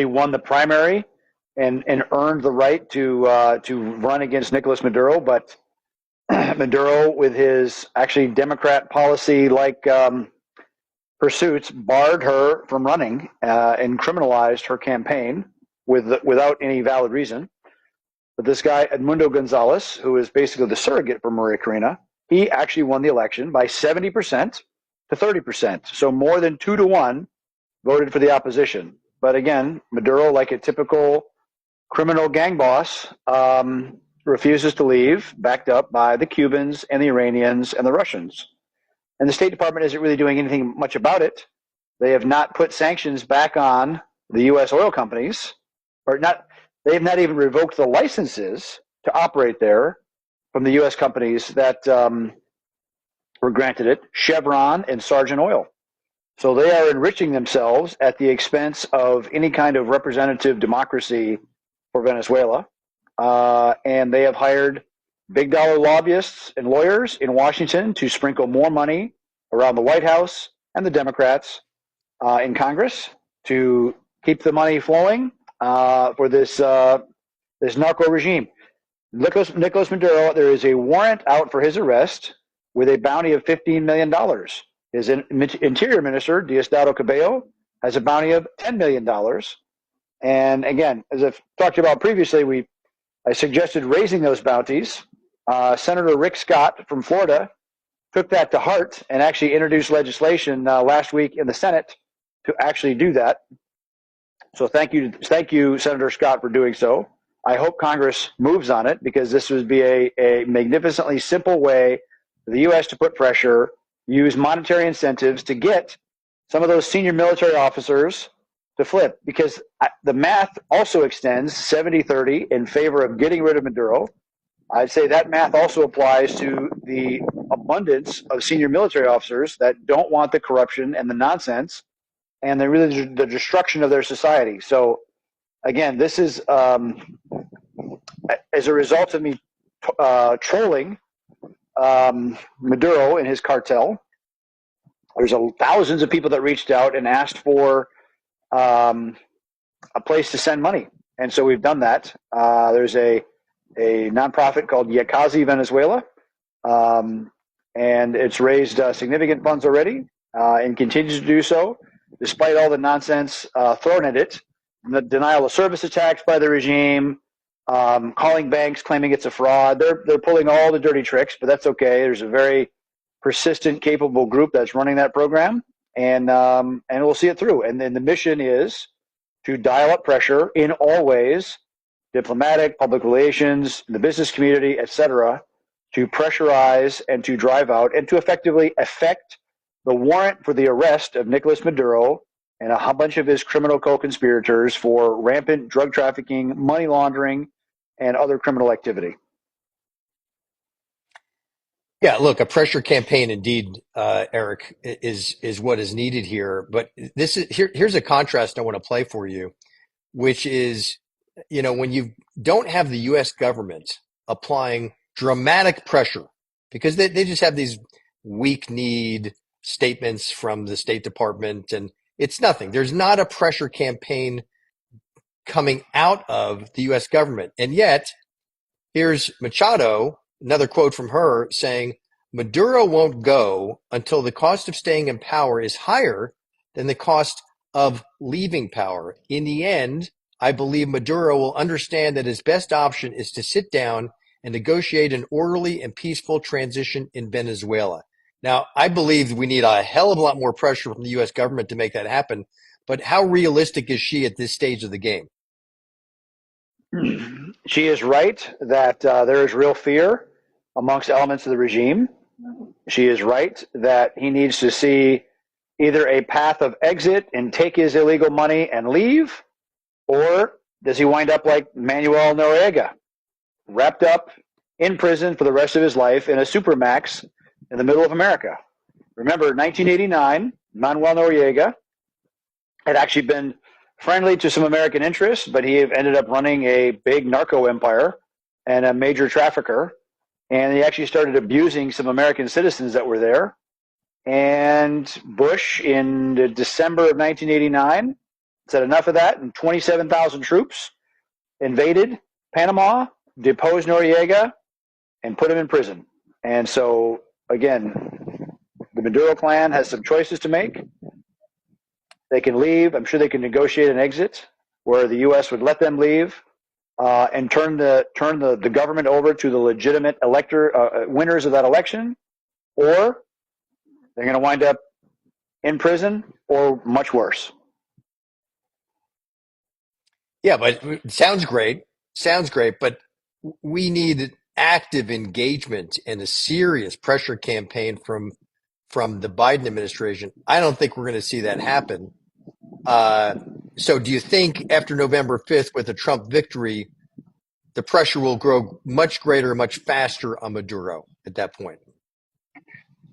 won the primary and earned the right to run against Nicolas Maduro, but Maduro, with his actually Democrat policy like pursuits, barred her from running and criminalized her campaign without any valid reason. But this guy, Edmundo Gonzalez, who is basically the surrogate for Maria Corina, he actually won the election by 70% to 30%. So more than 2-1 voted for the opposition. But again, Maduro, like a typical criminal gang boss, refuses to leave, backed up by the Cubans and the Iranians and the Russians. And the State Department isn't really doing anything much about it. They have not put sanctions back on the U.S. oil companies, or not. They have not even revoked the licenses to operate there from the U.S. companies that were granted it, Chevron and Sargent Oil. So they are enriching themselves at the expense of any kind of representative democracy for Venezuela. And they have hired big dollar lobbyists and lawyers in Washington to sprinkle more money around the White House and the Democrats in Congress to keep the money flowing for this narco regime. Nicolas Maduro, there is a warrant out for his arrest with a bounty of $15 million. His Interior Minister, Diosdado Cabello, has a bounty of $10 million. And again, as I've talked about previously, I suggested raising those bounties. Senator Rick Scott from Florida took that to heart and actually introduced legislation last week in the Senate to actually do that. So thank you, Senator Scott, for doing so. I hope Congress moves on it, because this would be a magnificently simple way for the U.S. to put pressure, use monetary incentives to get some of those senior military officers to flip, because the math also extends 70-30 in favor of getting rid of Maduro. I'd say that math also applies to the abundance of senior military officers that don't want the corruption and the nonsense and the destruction of their society. So again, this is as a result of me trolling Maduro and his cartel. There's thousands of people that reached out and asked for a place to send money, and so we've done that. There's a nonprofit called Yakazi Venezuela, and it's raised significant funds already and continues to do so, despite all the nonsense thrown at it, the denial of service attacks by the regime, calling banks, claiming it's a fraud. They're pulling all the dirty tricks, but that's okay. There's a very persistent, capable group that's running that program, and we'll see it through. And then the mission is to dial up pressure in all ways, diplomatic, public relations, the business community, etc., to pressurize and to drive out and to effectively effect the warrant for the arrest of Nicolas Maduro and a bunch of his criminal co-conspirators for rampant drug trafficking, money laundering, and other criminal activity. Yeah, look, a pressure campaign indeed, Eric, is what is needed here. But here's a contrast I want to play for you, which is, when you don't have the U.S. government applying dramatic pressure, because they just have these weak-kneed statements from the State Department, and it's nothing. There's not a pressure campaign coming out of the U.S. government. And yet, here's Machado, another quote from her, saying, Maduro won't go until the cost of staying in power is higher than the cost of leaving power. In the end, I believe Maduro will understand that his best option is to sit down and negotiate an orderly and peaceful transition in Venezuela. Now, I believe we need a hell of a lot more pressure from the U.S. government to make that happen. But how realistic is she at this stage of the game? She is right that there is real fear amongst elements of the regime. She is right that he needs to see either a path of exit and take his illegal money and leave, or does he wind up like Manuel Noriega, wrapped up in prison for the rest of his life in a supermax in the middle of America? Remember, 1989, Manuel Noriega had actually been friendly to some American interests, but he ended up running a big narco empire and a major trafficker. And he actually started abusing some American citizens that were there. And Bush, in December of 1989, said enough of that, and 27,000 troops invaded Panama, deposed Noriega, and put him in prison. And so, again, the Maduro clan has some choices to make. They can leave. I'm sure they can negotiate an exit where the U.S. would let them leave and turn the government over to the legitimate winners of that election, or they're going to wind up in prison or much worse. Yeah, but it sounds great. Sounds great, but we need active engagement and a serious pressure campaign from the Biden administration. I don't think we're going to see that happen. Uh, so do you think after November 5th with a Trump victory, the pressure will grow much greater, much faster on Maduro at that point?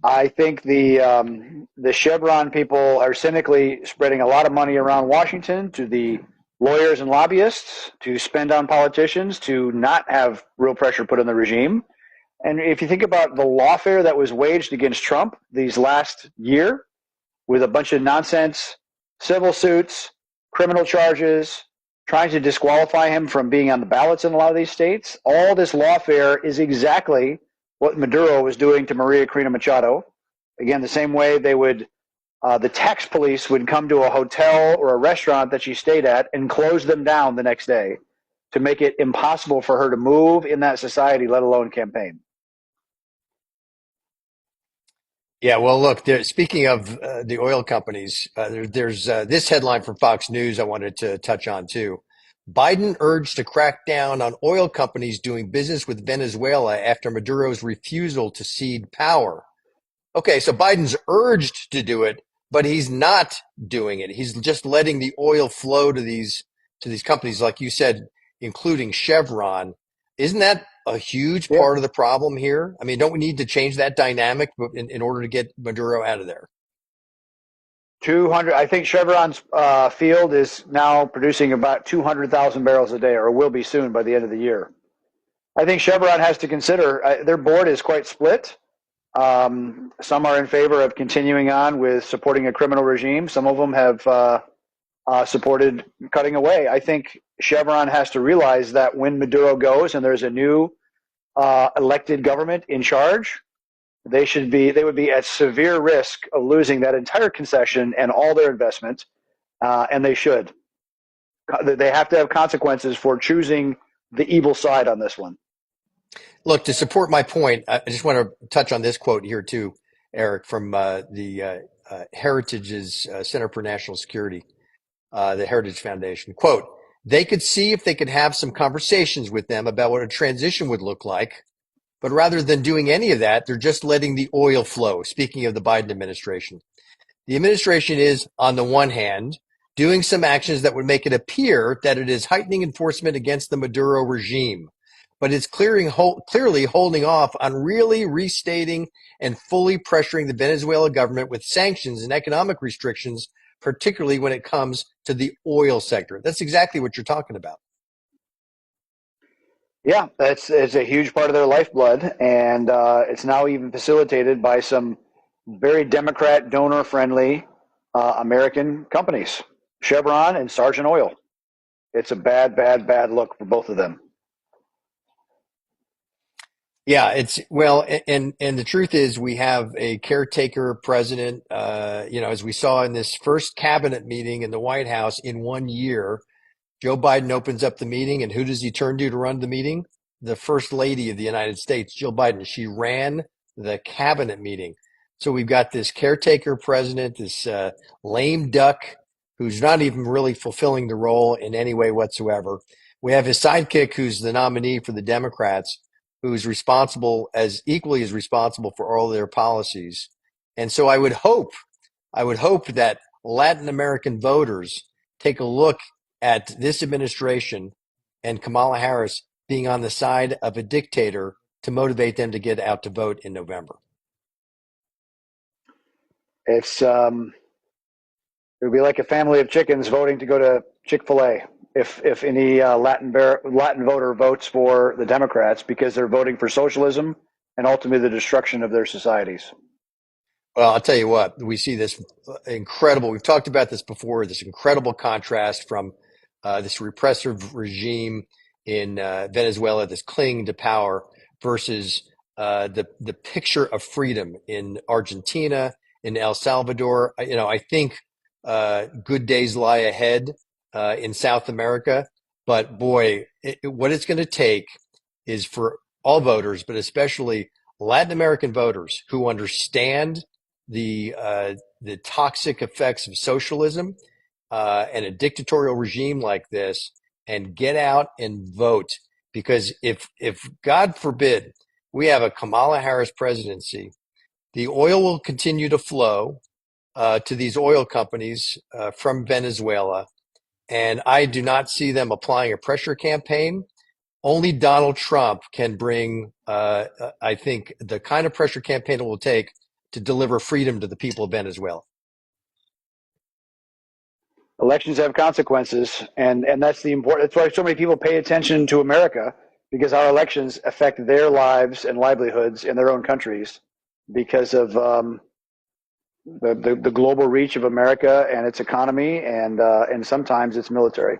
I think the Chevron people are cynically spreading a lot of money around Washington to the lawyers and lobbyists to spend on politicians to not have real pressure put on the regime. And if you think about the lawfare that was waged against Trump these last year, with a bunch of nonsense, civil suits, criminal charges, trying to disqualify him from being on the ballots in a lot of these states. All this lawfare is exactly what Maduro was doing to Maria Corina Machado. Again, the same way the tax police would come to a hotel or a restaurant that she stayed at and close them down the next day to make it impossible for her to move in that society, let alone campaign. Yeah, well, look, speaking of the oil companies, there's this headline from Fox News I wanted to touch on too. Biden urged to crack down on oil companies doing business with Venezuela after Maduro's refusal to cede power. Okay, so Biden's urged to do it, but he's not doing it. He's just letting the oil flow to these companies, like you said, including Chevron. Isn't that a huge Yeah, part of the problem here? I mean, don't we need to change that dynamic in order to get Maduro out of there? 200. I think Chevron's field is now producing about 200,000 barrels a day, or will be soon by the end of the year. I think Chevron has to consider their board is quite split. Some are in favor of continuing on with supporting a criminal regime. Some of them have supported cutting away. I think Chevron has to realize that when Maduro goes and there's a new elected government in charge, they would be at severe risk of losing that entire concession and all their investment, and they should. They have to have consequences for choosing the evil side on this one. Look, to support my point, I just want to touch on this quote here too, Eric, from the Heritage's Center for National Security, the Heritage Foundation. Quote, they could see if they could have some conversations with them about what a transition would look like. But rather than doing any of that, they're just letting the oil flow. Speaking of the Biden administration, the administration is, on the one hand, doing some actions that would make it appear that it is heightening enforcement against the Maduro regime, but it's clearly holding off on really restating and fully pressuring the Venezuela government with sanctions and economic restrictions, particularly when it comes to the oil sector. That's exactly what you're talking about. Yeah, it's a huge part of their lifeblood, and it's now even facilitated by some very Democrat donor friendly American companies, Chevron and Sargent Oil. It's a bad, bad, bad look for both of them. Yeah, it's well, and the truth is, we have a caretaker president. As we saw in this first cabinet meeting in the White House in 1 year, Joe Biden opens up the meeting, and who does he turn to run the meeting? The First Lady of the United States, Jill Biden. She ran the cabinet meeting. So we've got this caretaker president, this lame duck who's not even really fulfilling the role in any way whatsoever. We have his sidekick, who's the nominee for the Democrats, who's responsible as equally as responsible for all of their policies. And so I would hope that Latin American voters take a look at this administration and Kamala Harris being on the side of a dictator to motivate them to get out to vote in November. It's it would be like a family of chickens voting to go to Chick-fil-A if any Latin voter votes for the Democrats because they're voting for socialism and ultimately the destruction of their societies. Well, I'll tell you what, we see this incredible, we've talked about this before, this incredible contrast from this repressive regime in Venezuela that's clinging to power versus the picture of freedom in Argentina, in El Salvador. I think good days lie ahead in South America, but boy, what it's going to take is for all voters, but especially Latin American voters who understand the toxic effects of socialism and a dictatorial regime like this, and get out and vote. Because if God forbid we have a Kamala Harris presidency, the oil will continue to flow to these oil companies from Venezuela, and I do not see them applying a pressure campaign. Only Donald Trump can bring, I think, the kind of pressure campaign it will take to deliver freedom to the people of Venezuela. Elections have consequences, and that's the important. That's why so many people pay attention to America, because our elections affect their lives and livelihoods in their own countries because of the global reach of America and its economy, and sometimes its military.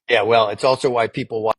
Yeah, well, it's also why people